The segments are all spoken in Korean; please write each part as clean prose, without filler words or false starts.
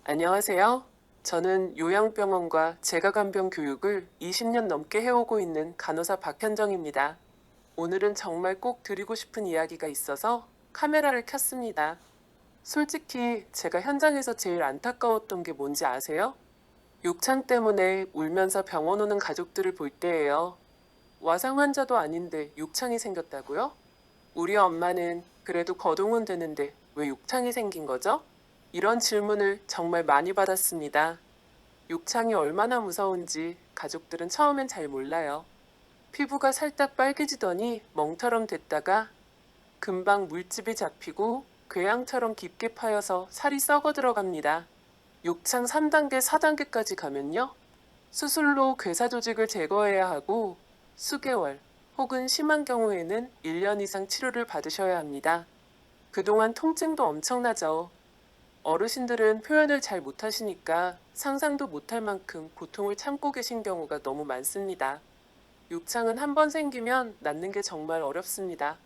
안녕하세요. 저는 요양병원과 재가간병 교육을 20년 넘게 해오고 있는 간호사 박현정입니다. 오늘은 정말 꼭 드리고 싶은 이야기가 있어서 카메라를 켰습니다. 솔직히 제가 현장에서 제일 안타까웠던 게 뭔지 아세요? 욕창 때문에 울면서 병원 오는 가족들을 볼 때예요. 와상 환자도 아닌데 욕창이 생겼다고요? 우리 엄마는 그래도 거동은 되는데 왜 욕창이 생긴 거죠? 이런 질문을 정말 많이 받았습니다. 욕창이 얼마나 무서운지 가족들은 처음엔 잘 몰라요. 피부가 살짝 빨개지더니 멍처럼 됐다가 금방 물집이 잡히고 궤양처럼 깊게 파여서 살이 썩어 들어갑니다. 욕창 3단계, 4단계까지 가면요. 수술로 괴사 조직을 제거해야 하고 수개월 혹은 심한 경우에는 1년 이상 치료를 받으셔야 합니다. 그동안 통증도 엄청나죠. 어르신들은 표현을 잘 못하시니까 상상도 못할 만큼 고통을 참고 계신 경우가 너무 많습니다. 욕창은 한 번 생기면 낫는 게 정말 어렵습니다.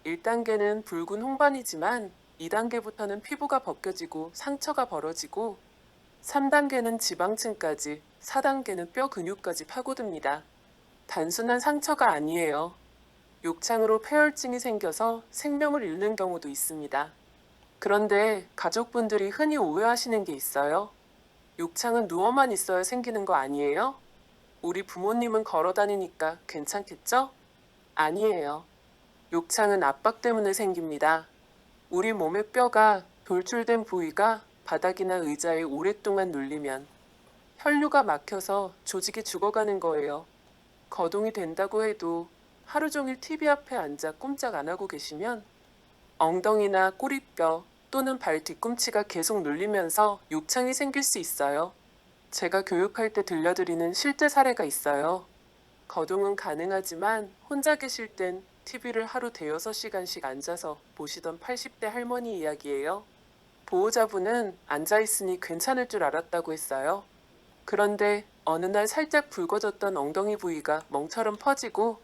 1단계는 붉은 홍반이지만 2단계부터는 피부가 벗겨지고 상처가 벌어지고 3단계는 지방층까지 4단계는 뼈 근육까지 파고듭니다. 단순한 상처가 아니에요. 욕창으로 폐혈증이 생겨서 생명을 잃는 경우도 있습니다. 그런데 가족분들이 흔히 오해하시는 게 있어요. 욕창은 누워만 있어야 생기는 거 아니에요? 우리 부모님은 걸어 다니니까 괜찮겠죠? 아니에요. 욕창은 압박 때문에 생깁니다. 우리 몸의 뼈가 돌출된 부위가 바닥이나 의자에 오랫동안 눌리면 혈류가 막혀서 조직이 죽어가는 거예요. 거동이 된다고 해도 하루 종일 TV 앞에 앉아 꼼짝 안 하고 계시면 엉덩이나 꼬리뼈 또는 발 뒤꿈치가 계속 눌리면서 욕창이 생길 수 있어요. 제가 교육할 때 들려드리는 실제 사례가 있어요. 거동은 가능하지만 혼자 계실 땐 TV를 하루 대여섯 시간씩 앉아서 보시던 80대 할머니 이야기예요. 보호자분은 앉아있으니 괜찮을 줄 알았다고 했어요. 그런데 어느 날 살짝 붉어졌던 엉덩이 부위가 멍처럼 퍼지고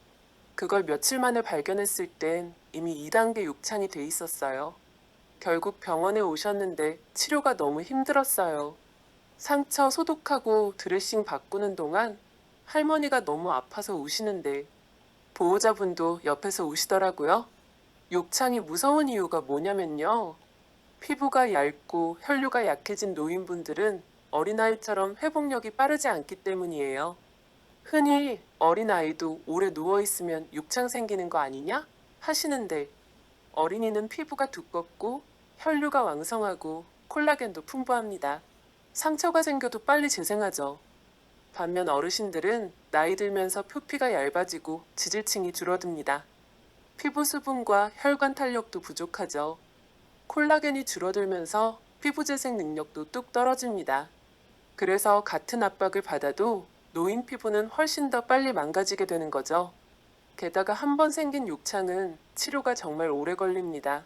그걸 며칠 만에 발견했을 땐 이미 2단계 욕창이 돼 있었어요. 결국 병원에 오셨는데 치료가 너무 힘들었어요. 상처 소독하고 드레싱 바꾸는 동안 할머니가 너무 아파서 우시는데 보호자분도 옆에서 우시더라고요. 욕창이 무서운 이유가 뭐냐면요. 피부가 얇고 혈류가 약해진 노인분들은 어린아이처럼 회복력이 빠르지 않기 때문이에요. 흔히 어린아이도 오래 누워있으면 욕창 생기는 거 아니냐? 하시는데 어린이는 피부가 두껍고 혈류가 왕성하고 콜라겐도 풍부합니다. 상처가 생겨도 빨리 재생하죠. 반면 어르신들은 나이 들면서 표피가 얇아지고 지질층이 줄어듭니다. 피부 수분과 혈관 탄력도 부족하죠. 콜라겐이 줄어들면서 피부 재생 능력도 뚝 떨어집니다. 그래서 같은 압박을 받아도 노인 피부는 훨씬 더 빨리 망가지게 되는 거죠. 게다가 한 번 생긴 욕창은 치료가 정말 오래 걸립니다.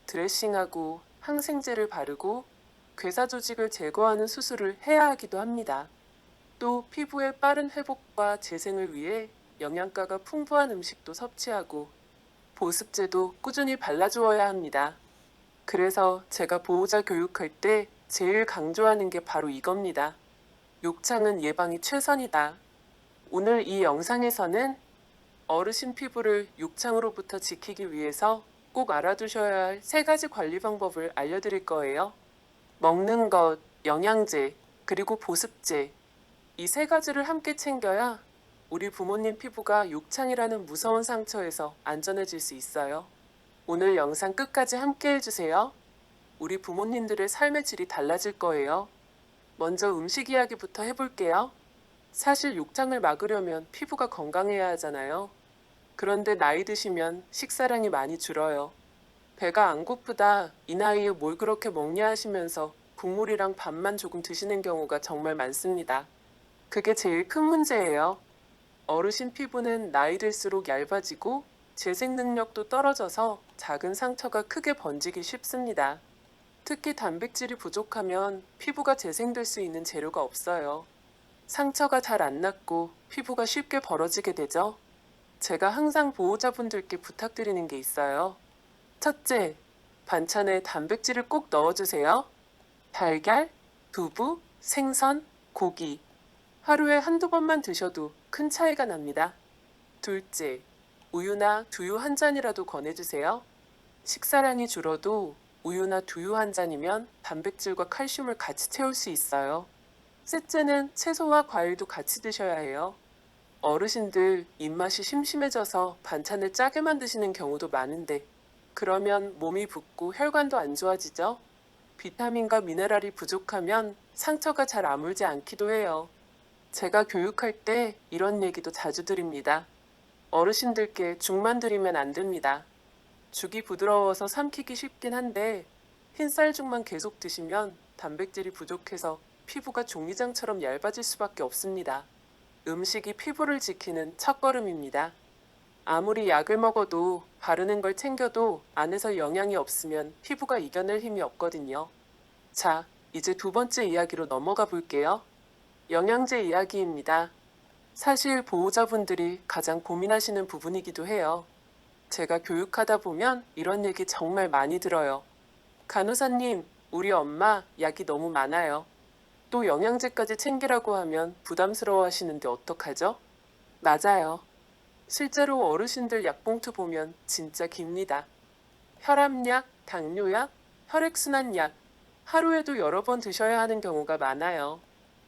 드레싱하고 항생제를 바르고 괴사 조직을 제거하는 수술을 해야 하기도 합니다. 또 피부의 빠른 회복과 재생을 위해 영양가가 풍부한 음식도 섭취하고 보습제도 꾸준히 발라주어야 합니다. 그래서 제가 보호자 교육할 때 제일 강조하는 게 바로 이겁니다. 욕창은 예방이 최선이다. 오늘 이 영상에서는 어르신 피부를 욕창으로부터 지키기 위해서 꼭 알아두셔야 할 3가지 관리 방법을 알려드릴 거예요. 먹는 것, 영양제, 그리고 보습제. 이 3가지를 함께 챙겨야 우리 부모님 피부가 욕창이라는 무서운 상처에서 안전해질 수 있어요. 오늘 영상 끝까지 함께 해주세요. 우리 부모님들의 삶의 질이 달라질 거예요. 먼저 음식 이야기부터 해볼게요. 사실 욕창을 막으려면 피부가 건강해야 하잖아요. 그런데 나이 드시면 식사량이 많이 줄어요. 배가 안 고프다, 이 나이에 뭘 그렇게 먹냐 하시면서 국물이랑 밥만 조금 드시는 경우가 정말 많습니다. 그게 제일 큰 문제예요. 어르신 피부는 나이 들수록 얇아지고 재생 능력도 떨어져서 작은 상처가 크게 번지기 쉽습니다. 특히 단백질이 부족하면 피부가 재생될 수 있는 재료가 없어요. 상처가 잘 안 낫고 피부가 쉽게 벌어지게 되죠. 제가 항상 보호자분들께 부탁드리는 게 있어요. 첫째, 반찬에 단백질을 꼭 넣어주세요. 달걀, 두부, 생선, 고기. 하루에 한두 번만 드셔도 큰 차이가 납니다. 둘째, 우유나 두유 한 잔이라도 권해주세요. 식사량이 줄어도 우유나 두유 한 잔이면 단백질과 칼슘을 같이 채울 수 있어요. 셋째는 채소와 과일도 같이 드셔야 해요. 어르신들 입맛이 심심해져서 반찬을 짜게 만드시는 경우도 많은데, 그러면 몸이 붓고 혈관도 안 좋아지죠? 비타민과 미네랄이 부족하면 상처가 잘 아물지 않기도 해요. 제가 교육할 때 이런 얘기도 자주 드립니다. 어르신들께 죽만 드리면 안 됩니다. 죽이 부드러워서 삼키기 쉽긴 한데 흰쌀죽만 계속 드시면 단백질이 부족해서 피부가 종이장처럼 얇아질 수밖에 없습니다. 음식이 피부를 지키는 첫걸음입니다. 아무리 약을 먹어도 바르는 걸 챙겨도 안에서 영양이 없으면 피부가 이겨낼 힘이 없거든요. 자, 이제 두 번째 이야기로 넘어가 볼게요. 영양제 이야기입니다. 사실 보호자분들이 가장 고민하시는 부분이기도 해요. 제가 교육하다 보면 이런 얘기 정말 많이 들어요. 간호사님, 우리 엄마 약이 너무 많아요. 또 영양제까지 챙기라고 하면 부담스러워 하시는데 어떡하죠? 맞아요. 실제로 어르신들 약봉투 보면 진짜 깁니다. 혈압약, 당뇨약, 혈액순환약, 하루에도 여러 번 드셔야 하는 경우가 많아요.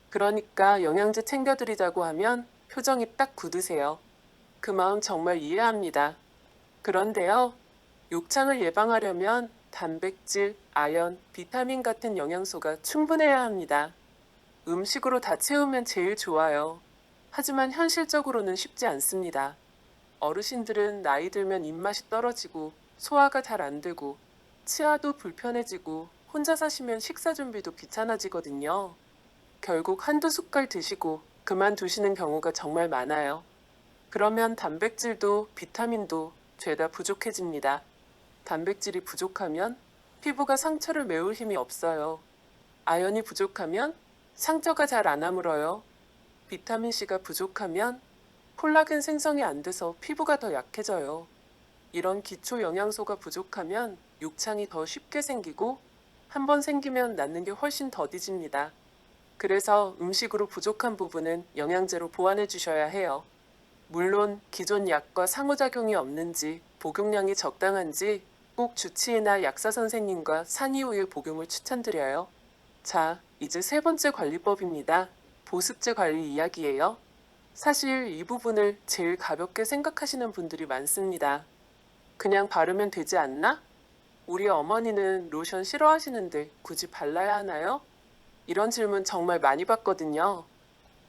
그러니까 영양제 챙겨드리자고 하면 표정이 딱 굳으세요. 그 마음 정말 이해합니다. 그런데요, 욕창을 예방하려면 단백질, 아연, 비타민 같은 영양소가 충분해야 합니다. 음식으로 다 채우면 제일 좋아요. 하지만 현실적으로는 쉽지 않습니다. 어르신들은 나이 들면 입맛이 떨어지고 소화가 잘 안 되고 치아도 불편해지고 혼자 사시면 식사 준비도 귀찮아지거든요. 결국 한두 숟갈 드시고 그만두시는 경우가 정말 많아요. 그러면 단백질도 비타민도 죄다 부족해집니다. 단백질이 부족하면 피부가 상처를 메울 힘이 없어요. 아연이 부족하면 상처가 잘 안 아물어요. 비타민C가 부족하면 콜라겐 생성이 안 돼서 피부가 더 약해져요. 이런 기초 영양소가 부족하면 욕창이 더 쉽게 생기고 한번 생기면 낫는 게 훨씬 더디집니다. 그래서 음식으로 부족한 부분은 영양제로 보완해 주셔야 해요. 물론 기존 약과 상호작용이 없는지 복용량이 적당한지 꼭 주치의나 약사 선생님과 상의 후에 복용을 추천드려요. 자, 이제 세 번째 관리법입니다. 보습제 관리 이야기예요. 사실 이 부분을 제일 가볍게 생각하시는 분들이 많습니다. 그냥 바르면 되지 않나? 우리 어머니는 로션 싫어하시는데 굳이 발라야 하나요? 이런 질문 정말 많이 받거든요.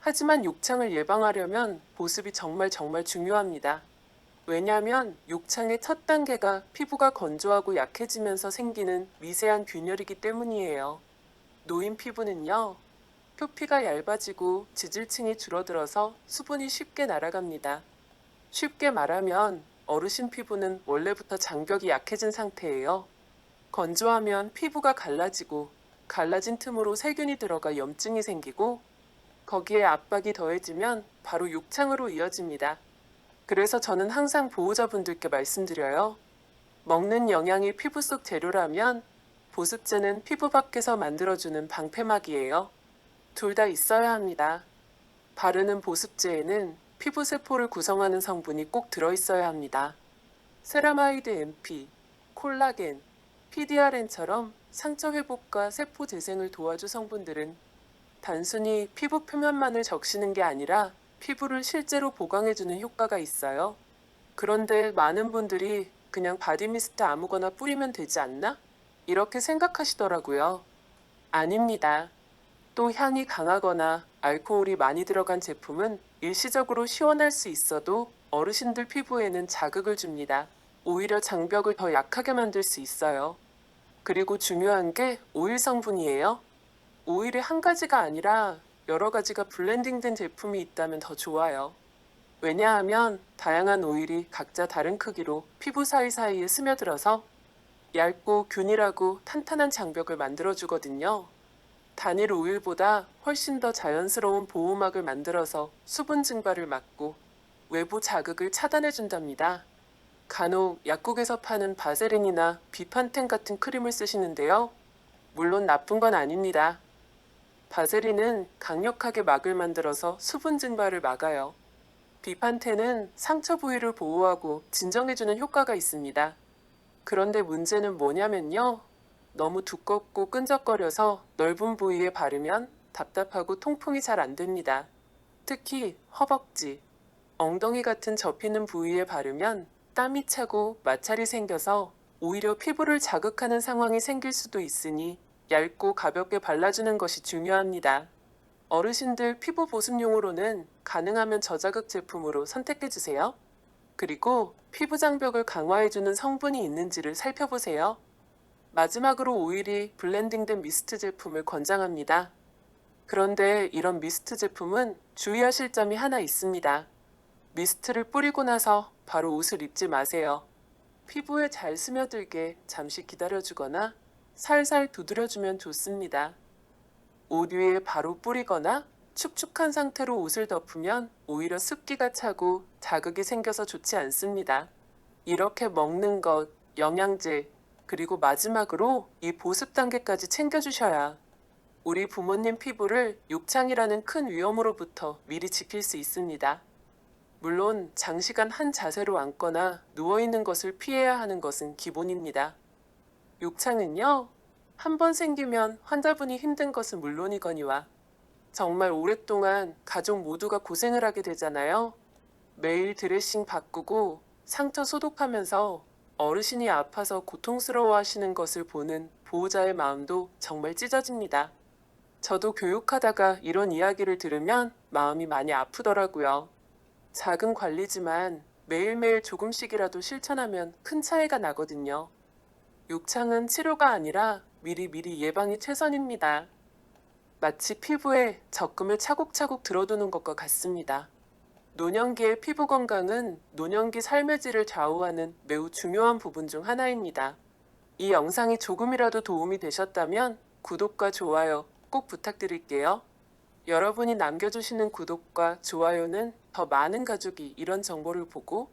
하지만 욕창을 예방하려면 보습이 정말 중요합니다. 왜냐하면 욕창의 첫 단계가 피부가 건조하고 약해지면서 생기는 미세한 균열이기 때문이에요. 노인 피부는요, 표피가 얇아지고 지질층이 줄어들어서 수분이 쉽게 날아갑니다. 쉽게 말하면 어르신 피부는 원래부터 장벽이 약해진 상태예요. 건조하면 피부가 갈라지고 갈라진 틈으로 세균이 들어가 염증이 생기고 거기에 압박이 더해지면 바로 욕창으로 이어집니다. 그래서 저는 항상 보호자분들께 말씀드려요. 먹는 영양이 피부 속 재료라면 보습제는 피부 밖에서 만들어주는 방패막이에요. 둘 다 있어야 합니다. 바르는 보습제에는 피부 세포를 구성하는 성분이 꼭 들어있어야 합니다. 세라마이드 MP, 콜라겐, PDRN처럼 상처 회복과 세포 재생을 도와줄 성분들은 단순히 피부 표면만을 적시는 게 아니라 피부를 실제로 보강해주는 효과가 있어요. 그런데 많은 분들이 그냥 바디미스트 아무거나 뿌리면 되지 않나? 이렇게 생각하시더라고요. 아닙니다. 또 향이 강하거나 알코올이 많이 들어간 제품은 일시적으로 시원할 수 있어도 어르신들 피부에는 자극을 줍니다. 오히려 장벽을 더 약하게 만들 수 있어요. 그리고 중요한 게 오일 성분이에요. 오일이 한 가지가 아니라 여러 가지가 블렌딩된 제품이 있다면 더 좋아요. 왜냐하면 다양한 오일이 각자 다른 크기로 피부 사이사이에 스며들어서 얇고 균일하고 탄탄한 장벽을 만들어주거든요. 단일 오일보다 훨씬 더 자연스러운 보호막을 만들어서 수분 증발을 막고 외부 자극을 차단해준답니다. 간혹 약국에서 파는 바세린이나 비판텐 같은 크림을 쓰시는데요. 물론 나쁜 건 아닙니다. 바세린은 강력하게 막을 만들어서 수분 증발을 막아요. 비판테는 상처 부위를 보호하고 진정해주는 효과가 있습니다. 그런데 문제는 뭐냐면요. 너무 두껍고 끈적거려서 넓은 부위에 바르면 답답하고 통풍이 잘 안 됩니다. 특히 허벅지, 엉덩이 같은 접히는 부위에 바르면 땀이 차고 마찰이 생겨서 오히려 피부를 자극하는 상황이 생길 수도 있으니 얇고 가볍게 발라주는 것이 중요합니다. 어르신들 피부 보습용으로는 가능하면 저자극 제품으로 선택해주세요. 그리고 피부 장벽을 강화해주는 성분이 있는지를 살펴보세요. 마지막으로 오일이 블렌딩된 미스트 제품을 권장합니다. 그런데 이런 미스트 제품은 주의하실 점이 하나 있습니다. 미스트를 뿌리고 나서 바로 옷을 입지 마세요. 피부에 잘 스며들게 잠시 기다려주거나 살살 두드려주면 좋습니다. 옷 위에 바로 뿌리거나 축축한 상태로 옷을 덮으면 오히려 습기가 차고 자극이 생겨서 좋지 않습니다. 이렇게 먹는 것, 영양제, 그리고 마지막으로 이 보습 단계까지 챙겨주셔야 우리 부모님 피부를 욕창이라는 큰 위험으로부터 미리 지킬 수 있습니다. 물론 장시간 한 자세로 앉거나 누워있는 것을 피해야 하는 것은 기본입니다. 욕창은요, 한 번 생기면 환자분이 힘든 것은 물론이거니와 정말 오랫동안 가족 모두가 고생을 하게 되잖아요. 매일 드레싱 바꾸고 상처 소독하면서 어르신이 아파서 고통스러워 하시는 것을 보는 보호자의 마음도 정말 찢어집니다. 저도 교육하다가 이런 이야기를 들으면 마음이 많이 아프더라고요. 작은 관리지만 매일매일 조금씩이라도 실천하면 큰 차이가 나거든요. 욕창은 치료가 아니라 미리 예방이 최선입니다. 마치 피부에 적금을 차곡차곡 들어두는 것과 같습니다. 노년기의 피부 건강은 노년기 삶의 질을 좌우하는 매우 중요한 부분 중 하나입니다. 이 영상이 조금이라도 도움이 되셨다면 구독과 좋아요 꼭 부탁드릴게요. 여러분이 남겨주시는 구독과 좋아요는 더 많은 가족이 이런 정보를 보고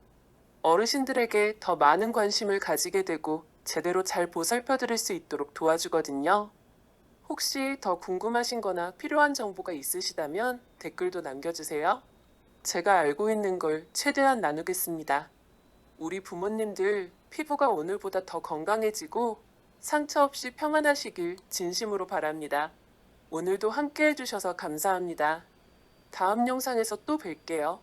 어르신들에게 더 많은 관심을 가지게 되고 제대로 잘 보살펴드릴 수 있도록 도와주거든요. 혹시 더 궁금하신 거나 필요한 정보가 있으시다면 댓글도 남겨주세요. 제가 알고 있는 걸 최대한 나누겠습니다. 우리 부모님들 피부가 오늘보다 더 건강해지고 상처 없이 평안하시길 진심으로 바랍니다. 오늘도 함께 해주셔서 감사합니다. 다음 영상에서 또 뵐게요.